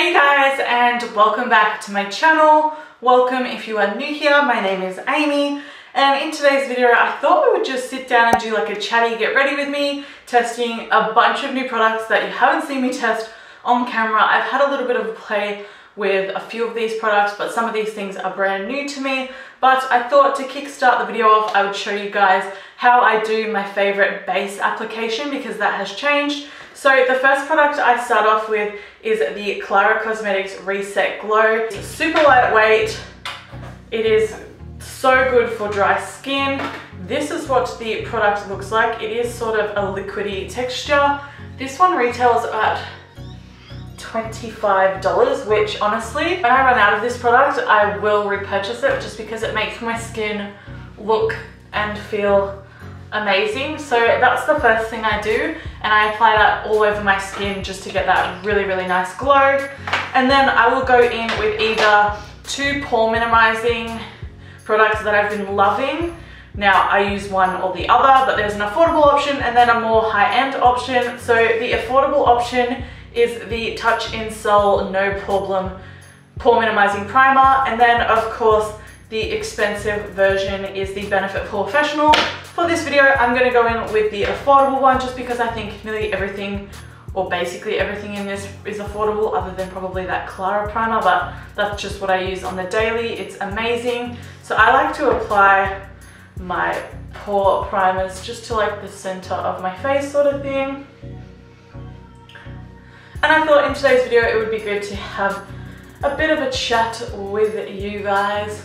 Hey guys, and welcome back to my channel. Welcome if you are new here. My name is Amy, and in today's video I thought we would just sit down and do like a chatty get ready with me, testing a bunch of new products that you haven't seen me test on camera. I've had a little bit of a play with a few of these products, but some of these things are brand new to me. But I thought to kickstart the video off, I would show you guys how I do my favorite base application, because that has changed. So the first product I start off with is the Klara Cosmetics Reset Glow. It's super lightweight. It is so good for dry skin. This is what the product looks like. It is sort of a liquidy texture. This one retails at $25, which honestly, when I run out of this product, I will repurchase it just because it makes my skin look and feel amazing. So that's the first thing I do, and I apply that all over my skin just to get that really nice glow. And then I will go in with either two pore minimizing products that I've been loving. Now I use one or the other, but there's an affordable option and then a more high-end option. So the affordable option is the Touch in Sol No Pore-blem Pore Minimizing Primer, and then of course the expensive version is the Benefit Professional. For this video, I'm going to go in with the affordable one just because I think nearly everything, or basically everything in this is affordable other than probably that Klara primer, but that's just what I use on the daily. It's amazing. So I like to apply my pore primers just to like the center of my face sort of thing. And I thought in today's video it would be good to have a bit of a chat with you guys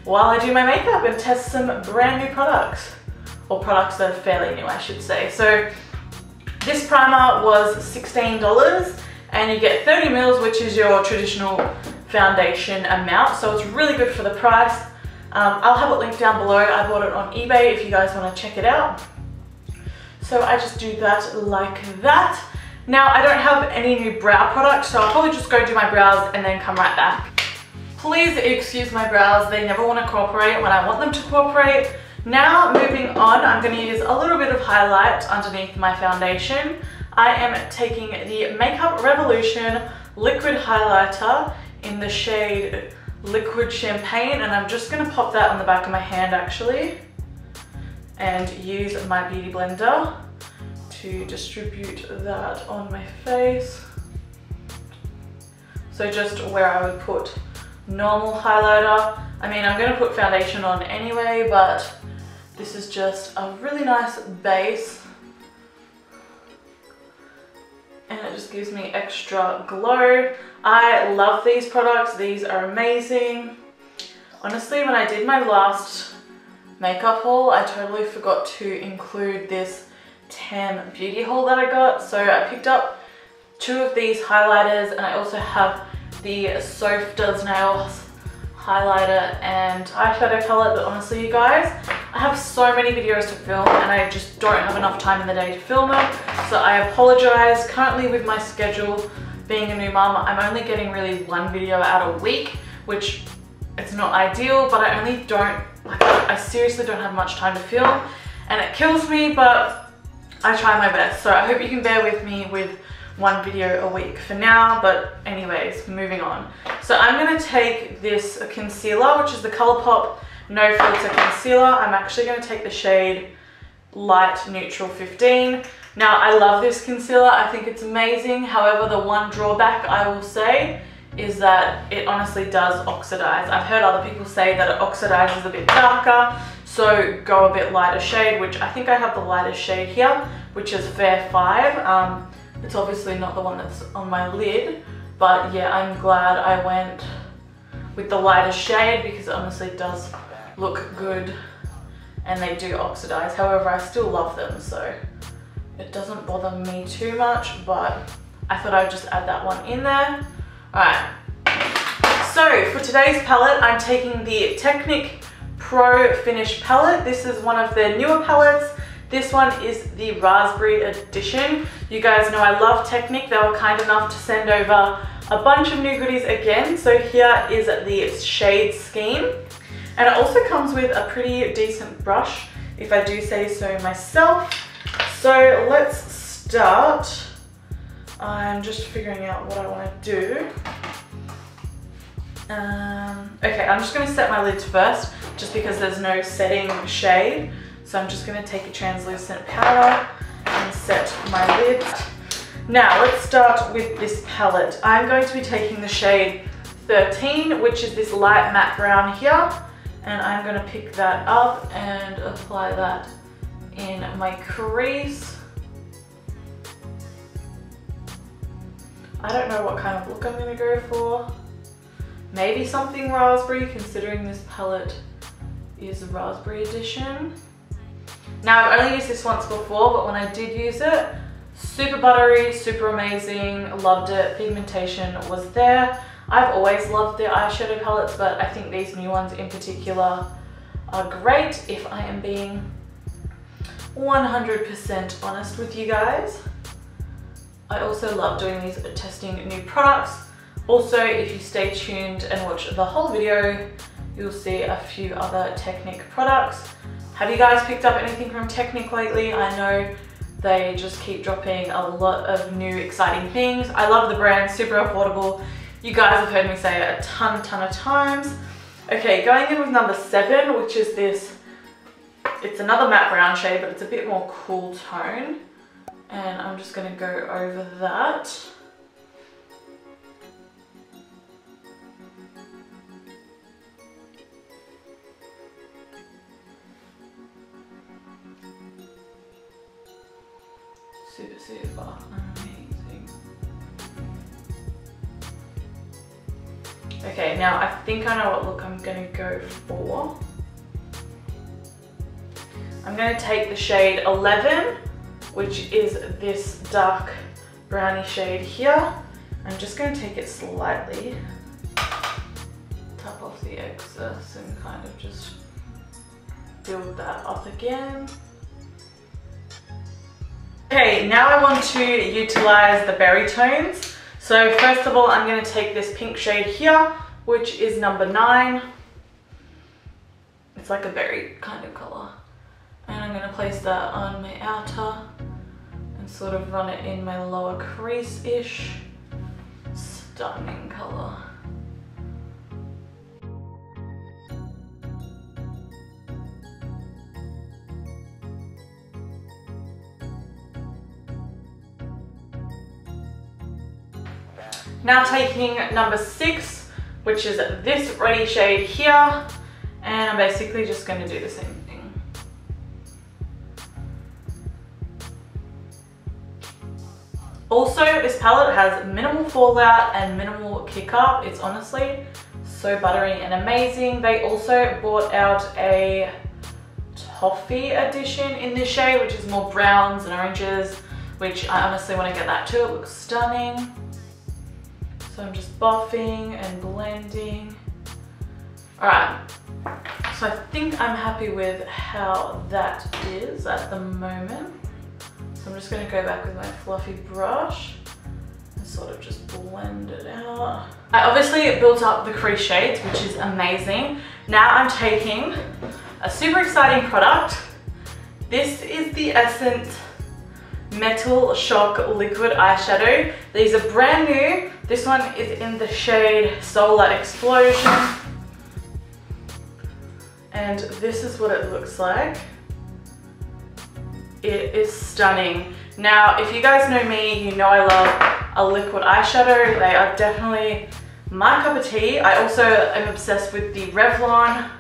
while I do my makeup and test some brand new products. Or products that are fairly new, I should say. So this primer was $16 and you get 30 mils, which is your traditional foundation amount. So it's really good for the price. I'll have it linked down below. I bought it on eBay if you guys want to check it out. So I just do that like that. Now I don't have any new brow products, so I'll probably just go do my brows and then come right back. Please excuse my brows. They never want to cooperate when I want them to cooperate. Now moving on, I'm going to use a little bit of highlight underneath my foundation. I am taking the Makeup Revolution Liquid Highlighter in the shade Liquid Champagne, and I'm just going to pop that on the back of my hand actually, and use my Beauty Blender to distribute that on my face. So just where I would put normal highlighter. I mean, I'm going to put foundation on anyway, but this is just a really nice base, and it just gives me extra glow. I love these products. These are amazing. Honestly, when I did my last makeup haul, I totally forgot to include this tan beauty haul that I got. So I picked up two of these highlighters, and I also have the Soph Does Nails highlighter and eyeshadow palette. But honestly, you guys, I have so many videos to film and I just don't have enough time in the day to film them. So I apologize. Currently with my schedule, being a new mum, I'm only getting really one video out a week, which it's not ideal, but I seriously don't have much time to film, and it kills me, but I try my best. So I hope you can bear with me with one video a week for now. But anyways, moving on. So I'm going to take this concealer, which is the Colourpop No Filter Concealer. I'm actually going to take the shade Light Neutral 15. Now I love this concealer. I think it's amazing. However, the one drawback I will say is that it honestly does oxidize. I've heard other people say that it oxidizes a bit darker, so go a bit lighter shade, which I think I have the lightest shade here, which is Fair 5. It's obviously not the one that's on my lid, but yeah, I'm glad I went with the lightest shade because it honestly does look good and they do oxidize. However, I still love them, so it doesn't bother me too much, but I thought I'd just add that one in there. Alright, so for today's palette, I'm taking the Technic Pro Finish palette. This is one of their newer palettes. This one is the Raspberry Edition. You guys know I love Technic. They were kind enough to send over a bunch of new goodies again. So here is the shade scheme. And it also comes with a pretty decent brush, if I do say so myself. So let's start I'm just figuring out what I want to do. Okay, I'm just going to set my lids first, just because there's no setting shade. So I'm just going to take a translucent powder and set my lids. Now let's start with this palette. I'm going to be taking the shade 13, which is this light matte brown here. And I'm going to pick that up and apply that in my crease. I don't know what kind of look I'm going to go for. Maybe something raspberry, considering this palette is a raspberry edition. Now, I've only used this once before, but when I did use it, super buttery, super amazing, loved it. Pigmentation was there. I've always loved the eyeshadow palettes, but I think these new ones in particular are great, if I am being 100% honest with you guys. I also love doing these, testing new products. Also, if you stay tuned and watch the whole video, you'll see a few other Technic products. Have you guys picked up anything from Technic lately? I know they just keep dropping a lot of new exciting things. I love the brand, super affordable. You guys have heard me say it a ton of times. Okay, going in with number 7, which is this, it's another matte brown shade, but it's a bit more cool tone. And I'm just gonna go over that. Super amazing. Okay, now I think I know what look I'm gonna go for. I'm gonna take the shade 11, which is this dark brownie shade here. I'm just gonna take it slightly, tap off the excess and kind of just build that up again. Okay, now I want to utilize the berry tones. So first of all, I'm going to take this pink shade here, which is number 9. It's like a berry kind of colour. And I'm going to place that on my outer and sort of run it in my lower crease-ish. Stunning colour. Now taking number 6, which is this reddy shade here, and I'm basically just going to do the same thing. Also, this palette has minimal fallout and minimal kick up. It's honestly so buttery and amazing. They also brought out a toffee edition in this shade, which is more browns and oranges, which I honestly want to get that too. It looks stunning. So I'm just buffing and blending. Alright, so I think I'm happy with how that is at the moment. So I'm just going to go back with my fluffy brush and sort of just blend it out. I obviously built up the crease shades, which is amazing. Now I'm taking a super exciting product. This is the Essence Metal Shock Liquid Eyeshadow. These are brand new. This one is in the shade Solar Explosion. And this is what it looks like. It is stunning. Now, if you guys know me, you know I love a liquid eyeshadow. They are definitely my cup of tea. I also am obsessed with the Revlon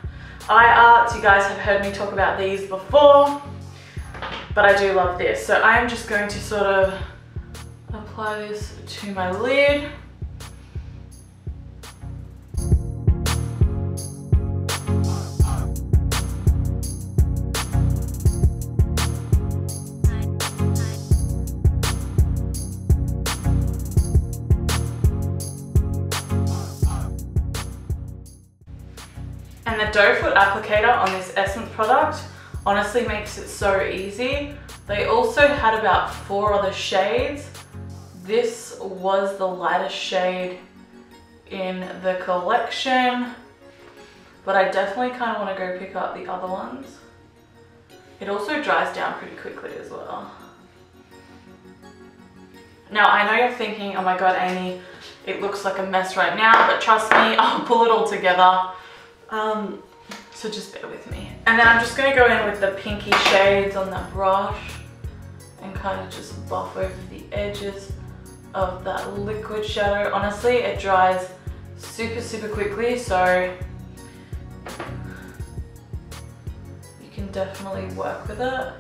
eye arts. You guys have heard me talk about these before, but I do love this. So I am just going to sort of apply this to my lid. And the doe foot applicator on this Essence product honestly makes it so easy. They also had about 4 other shades. This was the lightest shade in the collection, but I definitely kind of want to go pick up the other ones. It also dries down pretty quickly as well. Now I know you're thinking, oh my god Amy, it looks like a mess right now, but trust me, I'll pull it all together. So just bear with me. And then I'm just going to go in with the pinky shades on that brush and kind of just buff over the edges of that liquid shadow. Honestly, it dries super quickly, so you can definitely work with it,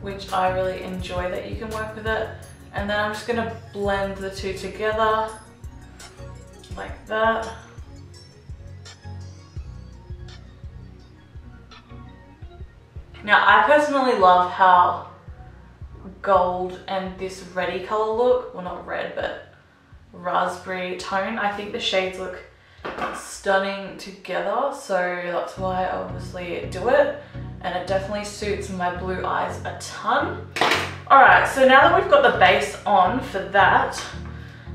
which I really enjoy that you can work with it. And then I'm just going to blend the two together like that. Now I personally love how gold and this reddy color look, well not red but raspberry tone, I think the shades look stunning together, so that's why I obviously do it, and it definitely suits my blue eyes a ton. Alright, so now that we've got the base on for that,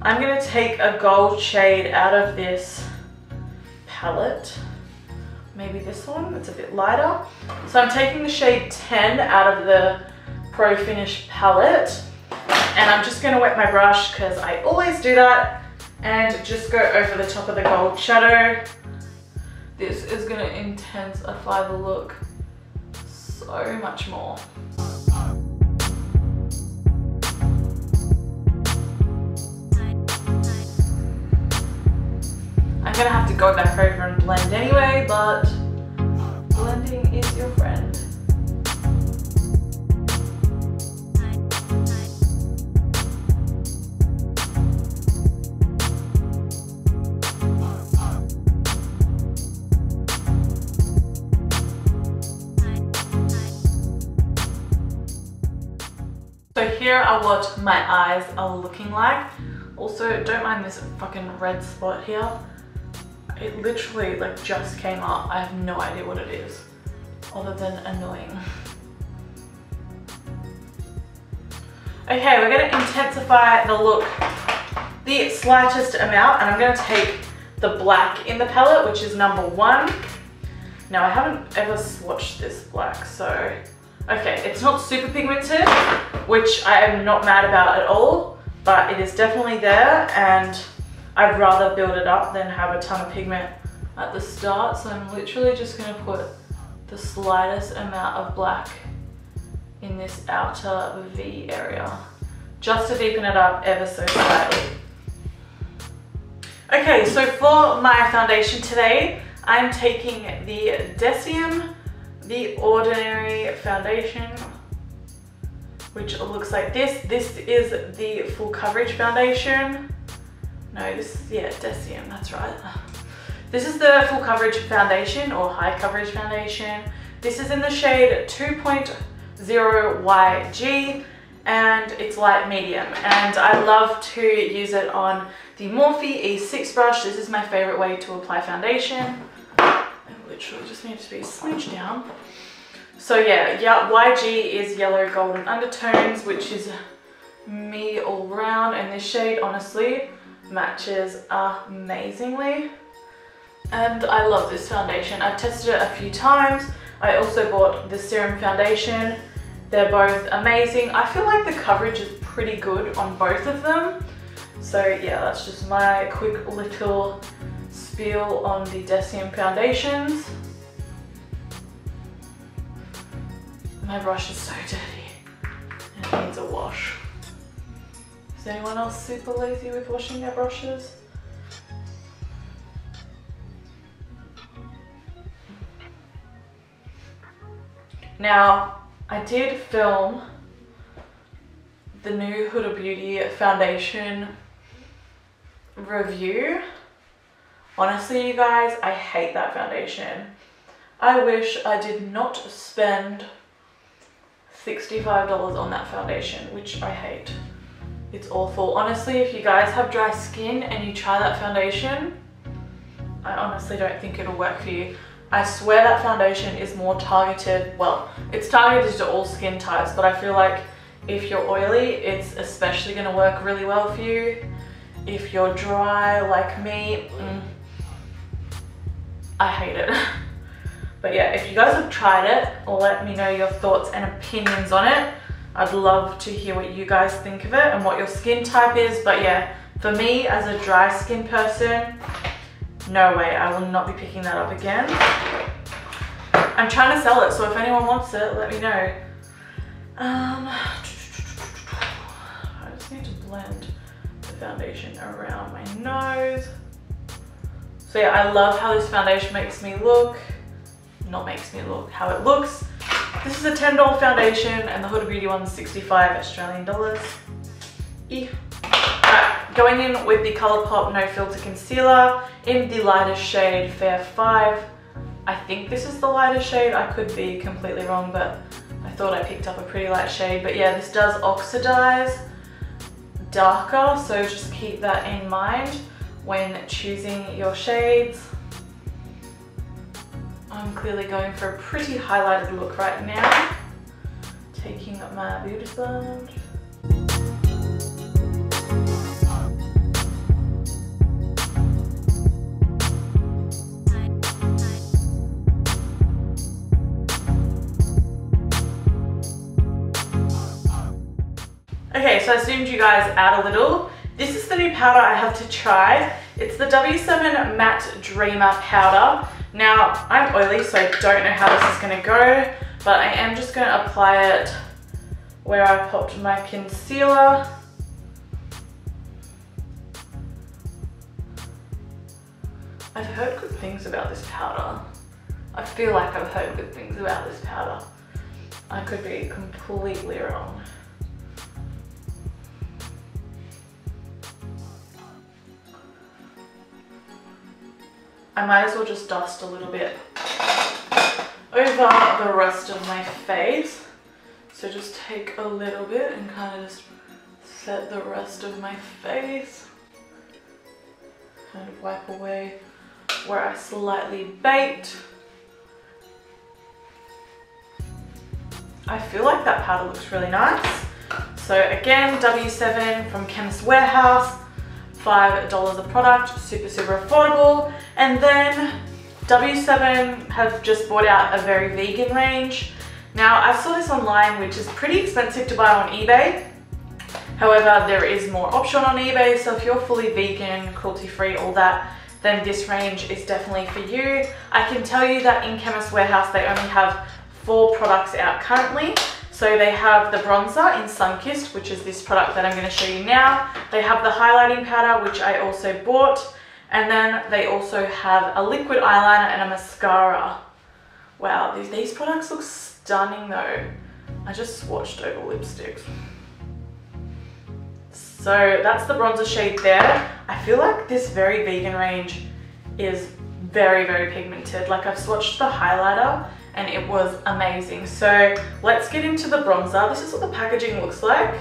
I'm going to take a gold shade out of this palette. Maybe this one, it's a bit lighter. So I'm taking the shade 10 out of the Pro Finish palette, and I'm just going to wet my brush because I always do that, and just go over the top of the gold shadow. This is going to intensify the look so much more. I'm going to have to go back over and blend anyway, but blending is your friend. So here are what my eyes are looking like. Also, don't mind this fucking red spot here. It literally like just came up. I have no idea what it is, other than annoying. Okay, we're gonna intensify the look the slightest amount, and I'm gonna take the black in the palette, which is number 1. Now I haven't ever swatched this black, so okay, it's not super pigmented, which I am not mad about at all, but it is definitely there, and I'd rather build it up than have a ton of pigment at the start. So I'm literally just going to put the slightest amount of black in this outer V area, just to deepen it up ever so slightly. Okay, so for my foundation today, I'm taking the Deciem, the Ordinary Foundation, which looks like this. This is the full coverage foundation. No, this is, yeah, Deciem, that's right. This is the full coverage foundation, or high coverage foundation. This is in the shade 2.0 YG, and it's light medium. And I love to use it on the Morphe E6 brush. This is my favorite way to apply foundation. I literally just need to be smooched down. So yeah, YG is yellow golden undertones, which is me all round, and this shade honestly matches amazingly, and I love this foundation. I've tested it a few times. I also bought the serum foundation. They're both amazing. I feel like the coverage is pretty good on both of them. So yeah, that's just my quick little spiel on the Deciem foundations. My brush is so dirty. It needs a wash. Is anyone else super lazy with washing their brushes? Now, I did film the new Huda Beauty foundation review. Honestly, you guys, I hate that foundation. I wish I did not spend $65 on that foundation, which I hate. It's awful. Honestly, if you guys have dry skin and you try that foundation, I honestly don't think it'll work for you. I swear that foundation is more targeted, well, it's targeted to all skin types, but I feel like if you're oily, it's especially going to work really well for you. If you're dry like me, I hate it. But yeah, if you guys have tried it, let me know your thoughts and opinions on it. I'd love to hear what you guys think of it and what your skin type is. But yeah, for me as a dry skin person, no way, I will not be picking that up again. I'm trying to sell it, so if anyone wants it, let me know. I just need to blend the foundation around my nose. So yeah, I love how this foundation makes me look. Not makes me look, how it looks. This is a $10 foundation and the Huda Beauty one's 65 Australian dollars. Going in with the Colourpop No Filter Concealer in the lightest shade Fair 5. I think this is the lightest shade. I could be completely wrong, but I thought I picked up a pretty light shade. But yeah, this does oxidize darker, so just keep that in mind when choosing your shades. I'm clearly going for a pretty highlighted look right now. Taking my beauty sponge. Okay, so I assumed you guys add a little. This is the new powder I have to try. It's the W7 Matte Dreamer powder. Now, I'm oily, so I don't know how this is gonna go, but I am just gonna apply it where I popped my concealer. I've heard good things about this powder. I feel like I've heard good things about this powder. I could be completely wrong. I might as well just dust a little bit over the rest of my face. So just take a little bit and kind of just set the rest of my face. Kind of wipe away where I slightly baked. I feel like that powder looks really nice. So again, W7 from Chemist Warehouse. $5 a product, super affordable. And then W7 have just brought out a very vegan range. Now I saw this online, which is pretty expensive to buy on eBay. However, there is more option on eBay, so if you're fully vegan, cruelty-free, all that, then this range is definitely for you. I can tell you that in Chemist Warehouse they only have 4 products out currently. So they have the bronzer in Sunkissed, which is this product that I'm going to show you now. They have the highlighting powder, which I also bought. And then they also have a liquid eyeliner and a mascara. Wow, these products look stunning though. I just swatched over lipsticks. So that's the bronzer shade there. I feel like this very vegan range is very pigmented. Like I've swatched the highlighter and it was amazing. So let's get into the bronzer. This is what the packaging looks like.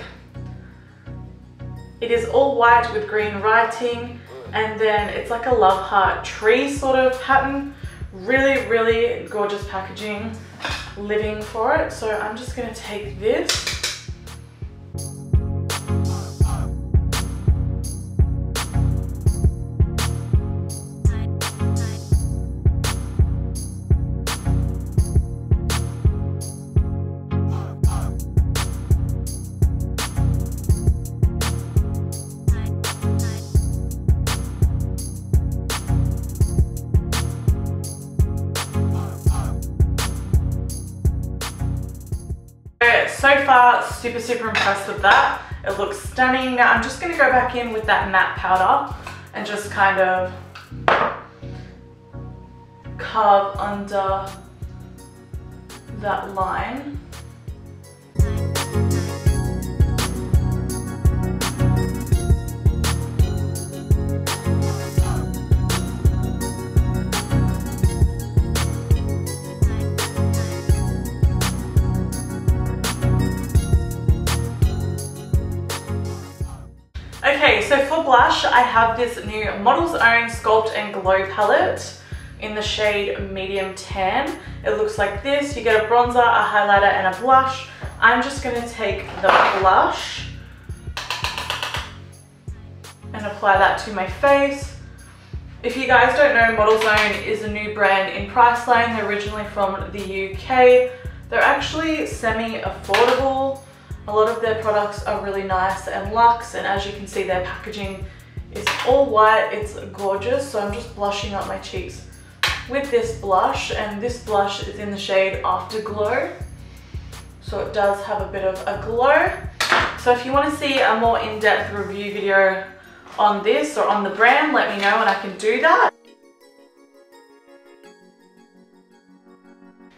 It is all white with green writing, and then it's like a love heart tree sort of pattern. Really gorgeous packaging, living for it. So I'm just gonna take this. So far, super impressed with that. It looks stunning. Now I'm just going to go back in with that matte powder and just kind of carve under that line. Okay, so for blush, I have this new Model's Own Sculpt and Glow palette in the shade Medium Tan. It looks like this. You get a bronzer, a highlighter, and a blush. I'm just going to take the blush and apply that to my face. If you guys don't know, Model's Own is a new brand in Priceline. They're originally from the UK. They're actually semi-affordable. A lot of their products are really nice and luxe, and as you can see, their packaging is all white. It's gorgeous. So I'm just blushing up my cheeks with this blush, and this blush is in the shade Afterglow. So it does have a bit of a glow. So if you want to see a more in-depth review video on this or on the brand, let me know and I can do that.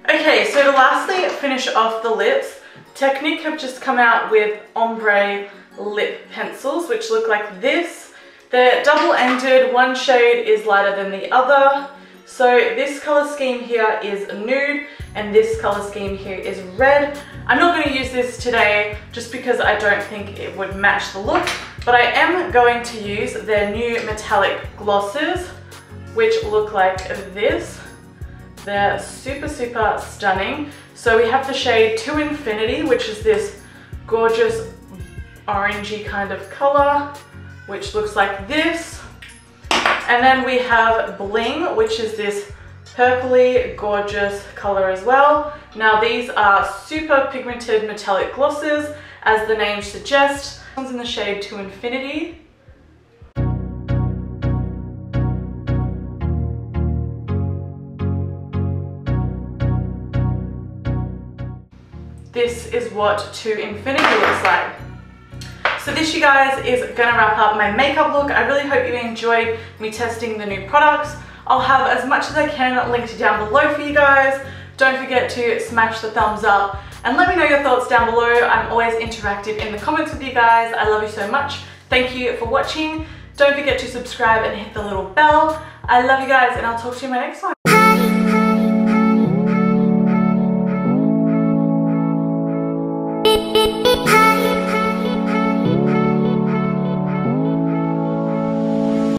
Okay, so to lastly finish off the lips, Technic have just come out with ombre lip pencils, which look like this. They're double-ended, one shade is lighter than the other. So this color scheme here is nude and this color scheme here is red. I'm not going to use this today just because I don't think it would match the look, but I am going to use their new metallic glosses, which look like this. They're super, super stunning. So we have the shade To Infinity, which is this gorgeous orangey kind of color, which looks like this. And then we have Bling, which is this purpley gorgeous color as well. Now these are super pigmented metallic glosses, as the name suggests. This one's in the shade To Infinity. This is what To Infinity looks like. So this, you guys, is gonna wrap up my makeup look. I really hope you enjoyed me testing the new products. I'll have as much as I can linked down below for you guys. Don't forget to smash the thumbs up and let me know your thoughts down below. I'm always interactive in the comments with you guys. I love you so much. Thank you for watching. Don't forget to subscribe and hit the little bell. I love you guys, and I'll talk to you in my next one.